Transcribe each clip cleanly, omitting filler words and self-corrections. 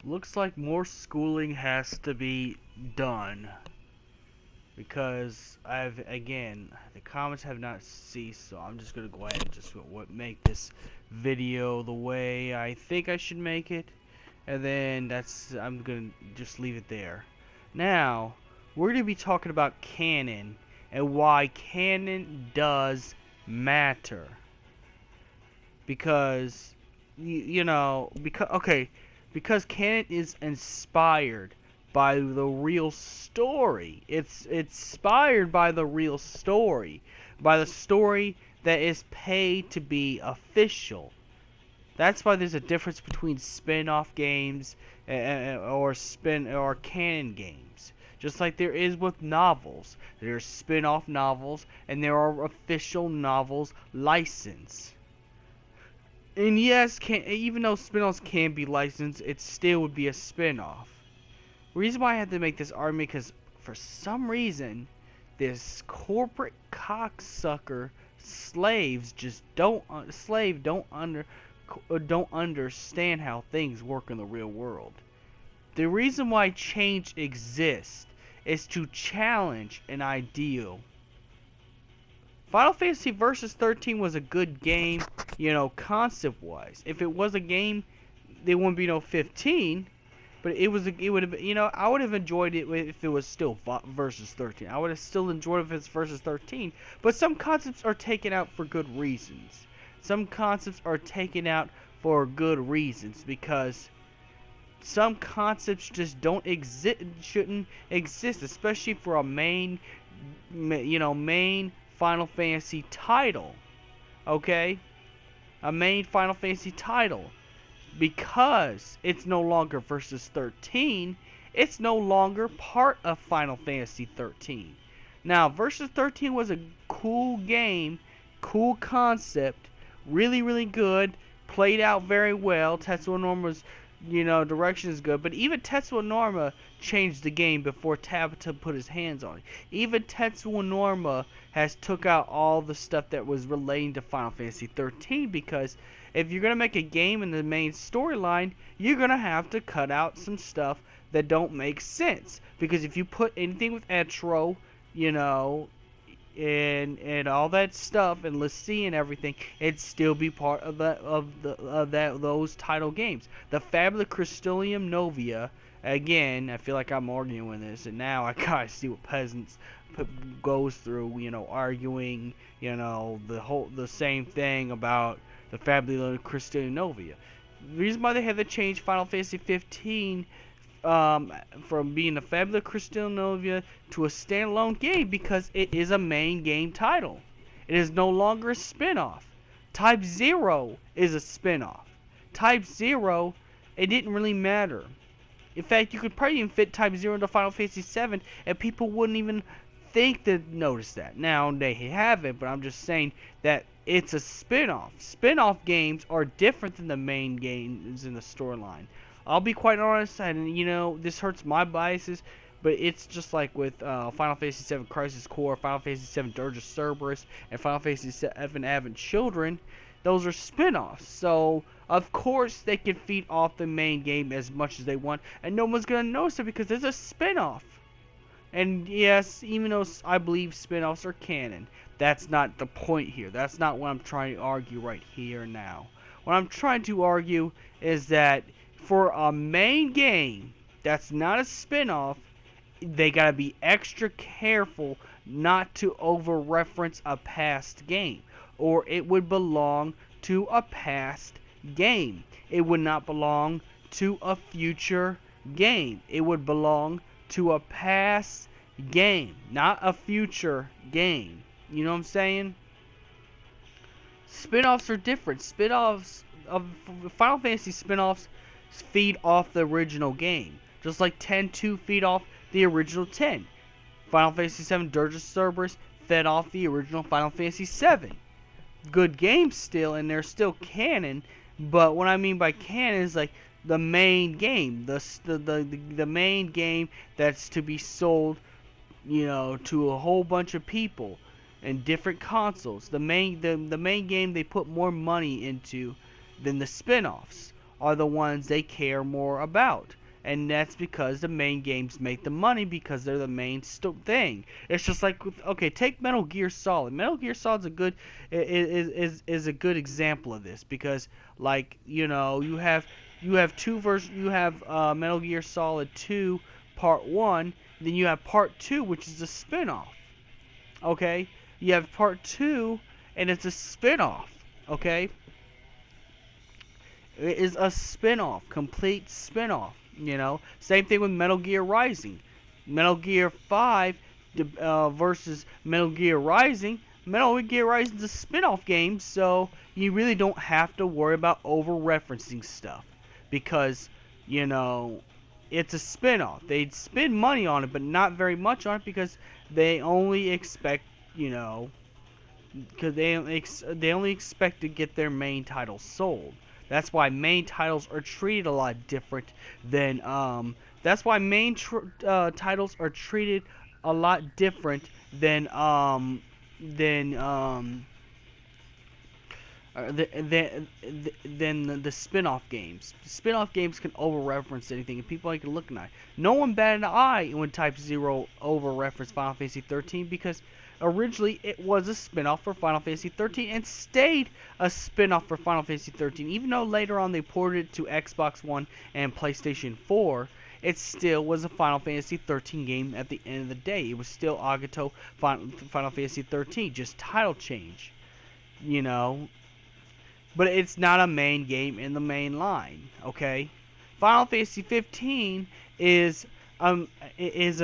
looks like more schooling has to be done because the comments have not ceased, so I'm just gonna go ahead and just make this video the way I think I should make it, and then I'm gonna just leave it there. Now we're gonna be talking about canon and why canon does matter, because because canon is inspired by the real story. It's inspired by the real story, by the story that is paid to be official. That's why there's a difference between spin-off games or canon games. Just like there is with novels. There are spin-off novels and there are official novels licensed. And yes, even though spin-offs can be licensed, it still would be a spin-off. The reason why I had to make this argument because for some reason, this corporate cocksucker slaves just don't understand how things work in the real world. The reason why change exists is to challenge an ideal. Final Fantasy Versus 13 was a good game, concept-wise. If it was a game, there wouldn't be no 15. But it would have been, I would have enjoyed it if it was still Versus 13. I would have still enjoyed it if it's Versus 13. But some concepts are taken out for good reasons. Some concepts are taken out for good reasons because some concepts just shouldn't exist, especially for a main Final Fantasy title. Okay? A main Final Fantasy title. Because it's no longer Versus 13, it's no longer part of Final Fantasy 13. Now, Versus 13 was a cool game, cool concept, really, really good, played out very well. Tetsuo Norma's, direction is good, but even Tetsuo Norma changed the game before Tabata put his hands on it. Even Tetsuo Norma has took out all the stuff that was relating to Final Fantasy 13 because if you're going to make a game in the main storyline, you're going to have to cut out some stuff that don't make sense. Because if you put anything with Etro, and all that stuff and Xiii and everything, it'd still be part of those title games. The Fabula Crystallium Novia, again, I feel like I'm arguing this, and now I gotta see what peasants goes through, arguing, the same thing about the Fabula Crystallium Novia. The reason why they had to change Final Fantasy 15 from being a Fabula Crystallium Novia to a standalone game because it is a main game title. It is no longer a spin-off. Type 0 is a spin-off. Type 0, it didn't really matter. In fact, you could probably even fit Type 0 into Final Fantasy 7 and people wouldn't even think to notice that. Now, they have it, but I'm just saying that it's a spin-off. Spin-off games are different than the main games in the storyline. I'll be quite honest, and this hurts my biases, but it's just like with Final Fantasy VII Crisis Core, Final Fantasy VII Dirge of Cerberus, and Final Fantasy VII Advent Children. Those are spin-offs, so of course they can feed off the main game as much as they want, and no one's gonna notice it because it's a spin-off. And yes, even though I believe spin-offs are canon, that's not the point here. That's not what I'm trying to argue right here and now. What I'm trying to argue is that for a main game that's not a spin-off, they gotta be extra careful not to over-reference a past game, or it would belong to a past game. It would not belong to a future game. It would belong to a past game, not a future game. You know what I'm saying? Spin-offs are different. Spin-offs of Final Fantasy spin-offs feed off the original game, just like 10-2 feed off the original 10. Final Fantasy VII Dirge of Cerberus fed off the original Final Fantasy VII. Good games still, and they're still canon, but what I mean by canon is like the main game, the main game that's to be sold, to a whole bunch of people and different consoles. The main game they put more money into than the spin-offs. are the ones they care more about. And that's because the main games make the money because they're the main thing. It's just like, okay, take Metal Gear Solid. Metal Gear Solid's a good is a good example of this because, like, you know, you have Metal Gear Solid 2 Part 1, then you have Part 2, which is a spin-off. Okay? You have Part 2 and it's a spin-off. Okay? It is a spin-off, complete spin-off. You know, same thing with Metal Gear Rising. Metal Gear 5 versus Metal Gear Rising. Metal Gear Rising is a spin-off game, so you really don't have to worry about over-referencing stuff because, you know, it's a spin-off. They'd spend money on it, but not very much on it because they only expect, you know, because they only expect to get their main title sold. That's why main titles are treated a lot different than that's why titles are treated a lot different than than um than the spin-off games. Spin-off games can over-reference anything, and people ain't looking at it. No one batted an eye when Type 0 over-referenced Final Fantasy 13 because originally it was a spin-off for Final Fantasy 13 and stayed a spin-off for Final Fantasy 13. Even though later on they ported it to Xbox One and PlayStation 4, it still was a Final Fantasy 13 game at the end of the day. It was still Agato Final Fantasy 13, just title change. You know, but it's not a main game in the main line, okay? Final Fantasy 15 is a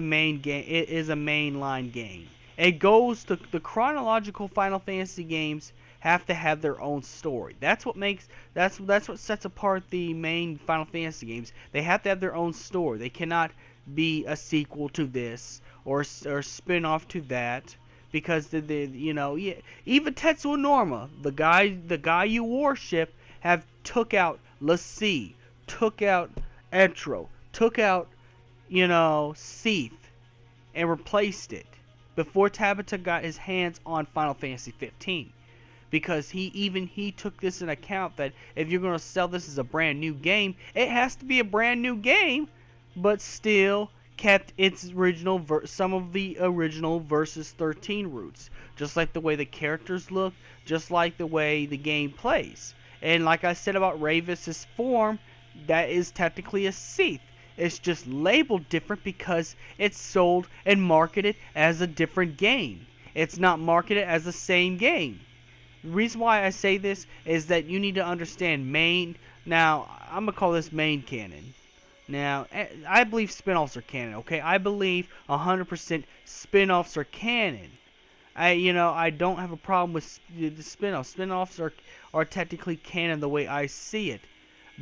main game. It is a mainline game. It goes to the chronological Final Fantasy games have to have their own story. That's what sets apart the main Final Fantasy games. They have to have their own story. They cannot be a sequel to this or spin-off to that. Because you know, yeah, even Tetsuo Norma, the guy you worship, have took out Xiii, took out Etro, took out, you know, Xiii, and replaced it before Tabata got his hands on Final Fantasy 15. Because he took this in account that if you're going to sell this as a brand new game, it has to be a brand new game, but still kept its original some of the original Versus 13 roots, just like the way the characters look, just like the way the game plays. And like I said about Ravis's form, that is technically a Xiii. It's just labeled different because it's sold and marketed as a different game. It's not marketed as the same game. The reason why I say this is that you need to understand main. Now, I'm going to call this main canon. Now, I believe spin-offs are canon, okay? I believe 100% spin-offs are canon. I don't have a problem with the spin-offs. Spin-offs are technically canon the way I see it.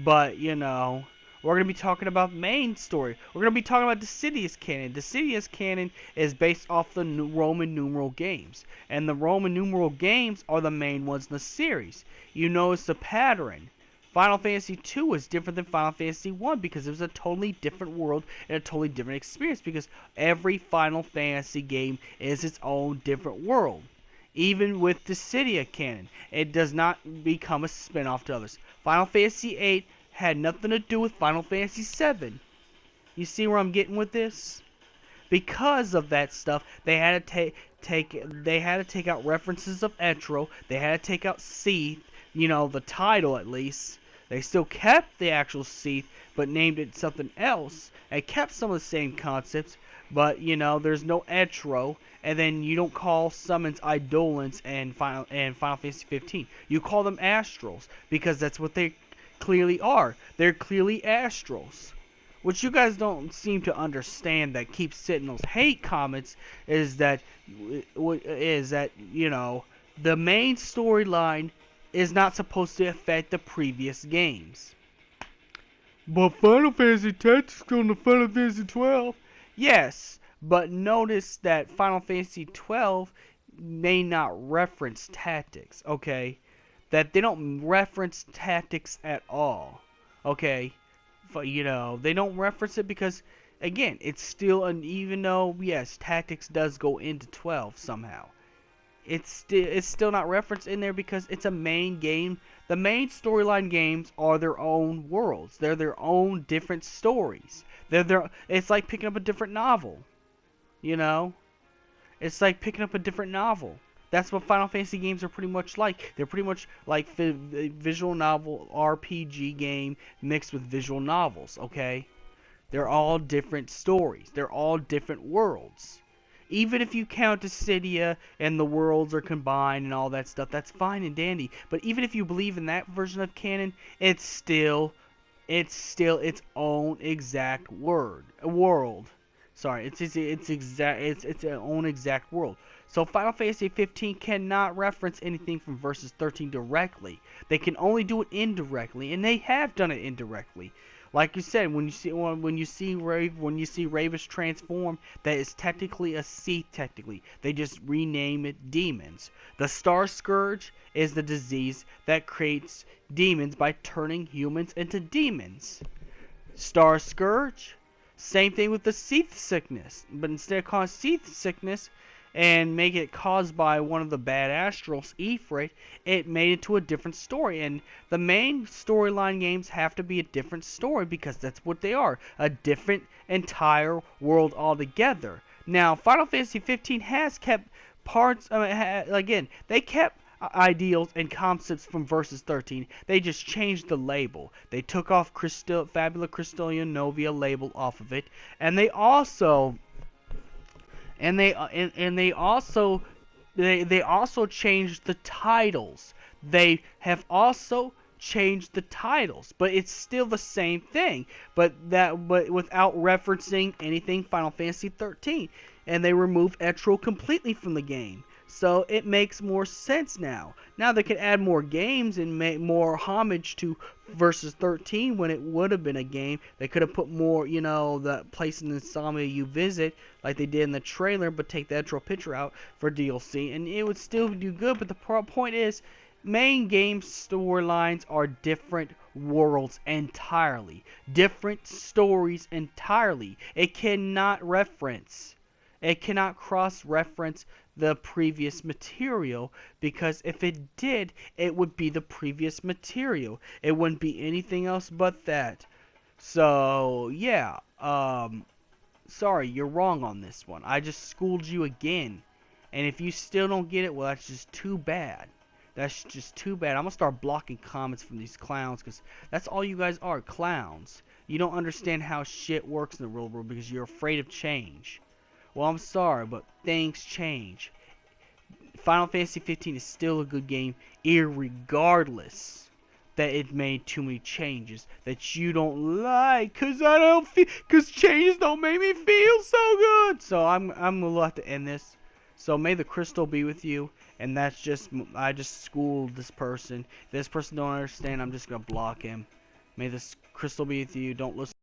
But, you know, we're going to be talking about main story. We're going to be talking about Dissidious canon. Dissidious canon is based off the Roman numeral games. And the Roman numeral games are the main ones in the series. You notice the pattern. Final Fantasy 2 is different than Final Fantasy 1 because it was a totally different world and a totally different experience because every Final Fantasy game is its own different world. Even with Dissidia canon, it does not become a spin-off to others. Final Fantasy 8 had nothing to do with Final Fantasy 7. You see where I'm getting with this? Because of that stuff, they had to take out references of Etro. They had to take out Xiii, you know, the title at least. They still kept the actual Xiii, but named it something else. They kept some of the same concepts, but you know, there's no Etro, and then you don't call summons Eidolons and Final Fantasy 15. You call them Astrals because that's what they clearly are. They're clearly Astrals. What you guys don't seem to understand that keeps sitting those hate comments is that you know, the main storyline is not supposed to affect the previous games. But Final Fantasy Tactics on the Final Fantasy 12? Yes, but notice that Final Fantasy 12 may not reference tactics, okay? That they don't reference tactics at all, okay? But, you know, they don't reference it because, again, it's still even though, yes, tactics does go into 12 somehow. it's still not referenced in there because it's a main game. The main storyline games are their own worlds. They're their own different stories. It's like picking up a different novel. You know? It's like picking up a different novel. That's what Final Fantasy games are pretty much like. They're pretty much like visual novel RPG game mixed with visual novels, okay? They're all different stories. They're all different worlds. Even if you count Dissidia and the worlds are combined and all that stuff, that's fine and dandy. But even if you believe in that version of canon, it's still its own exact world. Sorry, it's its own exact world. So Final Fantasy 15 cannot reference anything from Versus 13 directly. They can only do it indirectly, and they have done it indirectly. Like you said, when you see Ravish transform, that is technically a Xiii. Technically, they just rename it demons. The Star Scourge is the disease that creates demons by turning humans into demons. Star Scourge. Same thing with the Xiii sickness, but instead of calling Xiii sickness and make it caused by one of the bad astrals, Ifrit, it made it to a different story. And the main storyline games have to be a different story because that's what they are, a different entire world altogether. Now, Final Fantasy 15 has kept parts. Again, they kept ideals and concepts from Versus 13. They just changed the label. They took off Fabula Crystallium Novia label off of it, and they also they also changed the titles. They have also changed the titles, but it's still the same thing. But without referencing anything Final Fantasy 13, and they removed Etro completely from the game. So it makes more sense now. Now they can add more games and make more homage to Versus 13 when it would have been a game. They could have put more, the place in Insomnia you visit, like they did in the trailer, but take the actual picture out for DLC, and it would still do good. But the point is, main game storylines are different worlds entirely. Different stories entirely. It cannot cross-reference the previous material, because if it did, it would be the previous material. It wouldn't be anything else but that. So, yeah, sorry, you're wrong on this one. I just schooled you again. And if you still don't get it, well, that's just too bad. That's just too bad. I'm going to start blocking comments from these clowns, because that's all you guys are, clowns. You don't understand how shit works in the real world because you're afraid of change. Well, I'm sorry, but things change. Final Fantasy 15 is still a good game, irregardless that it made too many changes that you don't like, cause changes don't make me feel so good. So I'm gonna have to end this. So may the crystal be with you, and I just schooled this person. If this person don't understand, I'm just gonna block him. May this crystal be with you. Don't listen.